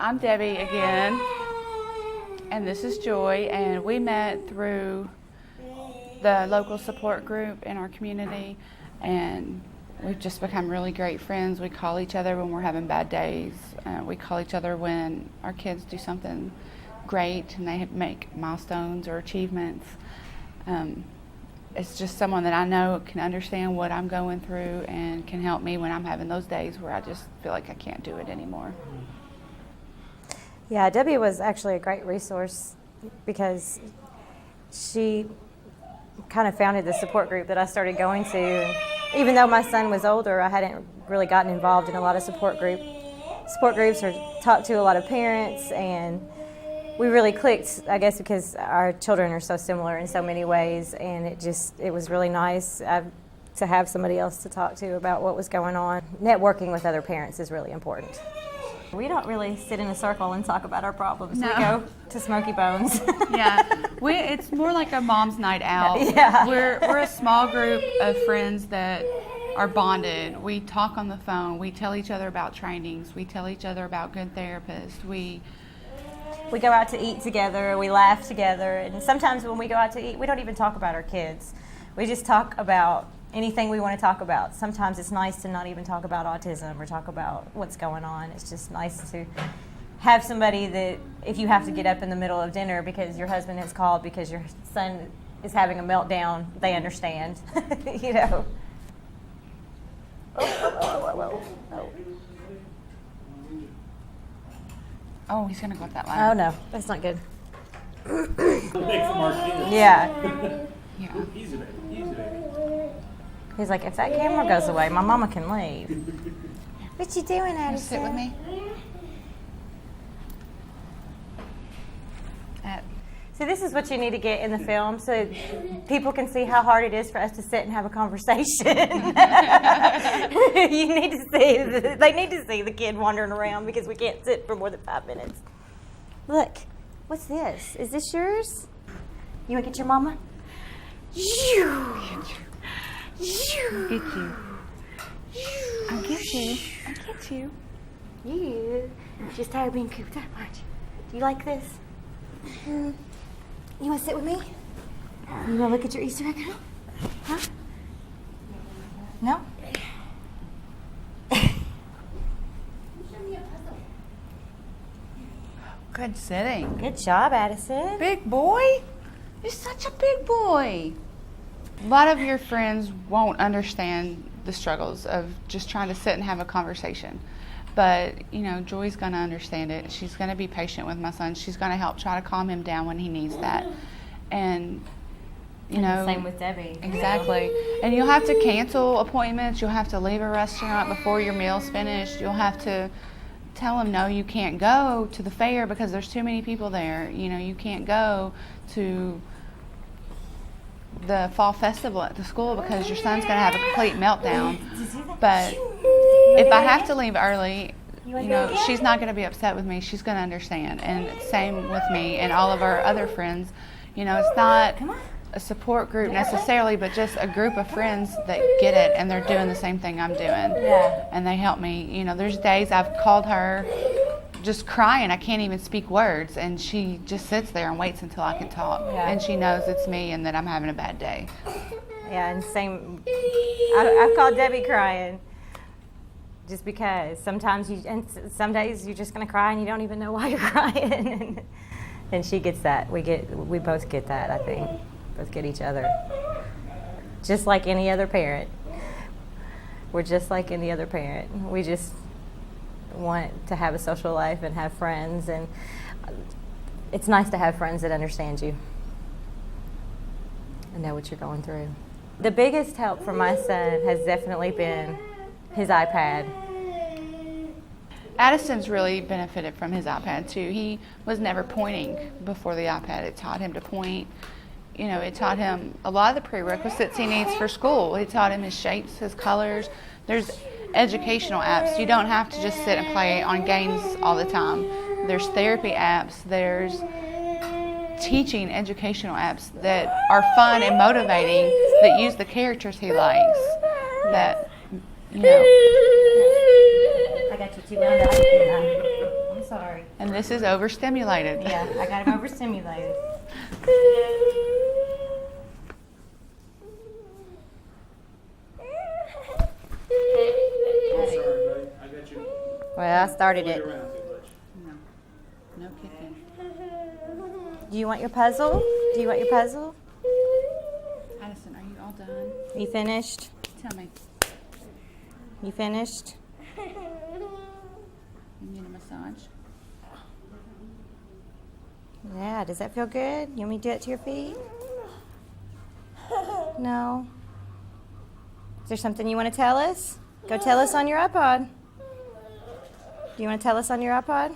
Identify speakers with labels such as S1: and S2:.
S1: I'm Debbie again, and this is Joy, and we met through the local support group in our community, and we've just become really great friends. We call each other when we're having bad days. We call each other when our kids do something great and they make milestones or achievements. It's just someone that I know can understand what I'm going through and can help me when I'm having those days where I just feel like I can't do it anymore.
S2: Yeah, Debbie was actually a great resource because she kind of founded the support group that I started going to. And even though my son was older, I hadn't really gotten involved in a lot of support groups. Support groups or talked to a lot of parents, and we really clicked, I guess, because our children are so similar in so many ways, and it was really nice to have somebody else to talk to about what was going on. Networking with other parents is really important. We don't really sit in a circle and talk about our problems. No. We go to Smoky Bones.
S1: Yeah, it's more like a mom's night out.
S2: Yeah.
S1: We're a small group of friends that are bonded. We talk on the phone. We tell each other about trainings. We tell each other about good therapists. We
S2: go out to eat together. We laugh together. And sometimes when we go out to eat, we don't even talk about our kids. We just talk about anything we want to talk about. Sometimes it's nice to not even talk about autism or talk about what's going on. It's just nice to have somebody that if you have to get up in the middle of dinner because your husband has called because your son is having a meltdown, they understand. You know. Oh.
S1: Oh, he's gonna go up that line.
S2: Oh no, that's not good.
S1: Yeah.
S3: Easy, baby.
S2: He's like, if that camera goes away, my mama can leave. What you doing, Addison?
S1: Sit with me.
S2: So this is what you need to get in the film so people can see how hard it is for us to sit and have a conversation. They need to see the kid wandering around because we can't sit for more than 5 minutes. Look, what's this? Is this yours? You want to get your mama?
S1: I'll get you.
S2: You just tired of being cooped up, aren't you? Do you like this? You want to sit with me? You want to look at your Easter egg hunt? Huh? No?
S1: Good sitting.
S2: Good job, Addison.
S1: Big boy? You're such a big boy. A lot of your friends won't understand the struggles of just trying to sit and have a conversation. But, you know, Joy's going to understand it. She's going to be patient with my son. She's going to help try to calm him down when he needs that. And, you know.
S2: Same with Debbie.
S1: Exactly. And you'll have to cancel appointments. You'll have to leave a restaurant before your meal's finished. You'll have to tell them, no, you can't go to the fair because there's too many people there. You know, you can't go to the fall festival at the school because your son's going to have a complete meltdown. But if I have to leave early, you know, she's not going to be upset with me. She's going to understand. And same with me and all of our other friends. You know, it's not a support group necessarily, but just a group of friends that get it and they're doing the same thing I'm doing.
S2: Yeah.
S1: And they help me. You know, there's days I've called her just crying. I can't even speak words, and she just sits there and waits until I can talk.
S2: Yeah.
S1: And she knows it's me and that I'm having a bad day.
S2: Yeah, and same. I've called Debbie crying just because sometimes some days you're just gonna cry and you don't even know why you're crying. And she gets that. We both get that. I think both get each other. Just like any other parent. We're just like any other parent. We just want to have a social life and have friends, and it's nice to have friends that understand you and know what you're going through. The biggest help for my son has definitely been his iPad.
S1: Addison's really benefited from his iPad too. He was never pointing before the iPad. It taught him to point. You know, it taught him a lot of the prerequisites he needs for school. It taught him his shapes, his colors. There's educational apps. You don't have to just sit and play on games all the time. There's therapy apps. There's teaching educational apps that are fun and motivating, that use the characters he likes, that, you know.
S2: I got you too. sorry.
S1: And this is overstimulated.
S2: Yeah, I got him overstimulated.
S3: Oh, sorry, buddy. I got you.
S2: Well, I started
S3: Played
S2: it.
S3: around too much.
S1: No kicking.
S2: Do you want your puzzle? Do you want your puzzle?
S1: Addison, are you all done?
S2: You finished?
S1: Tell me.
S2: You finished?
S1: You need a massage?
S2: Yeah, does that feel good? You want me to do it to your feet? No? Is there something you want to tell us? Go tell us on your iPod. Do you want to tell us on your iPod?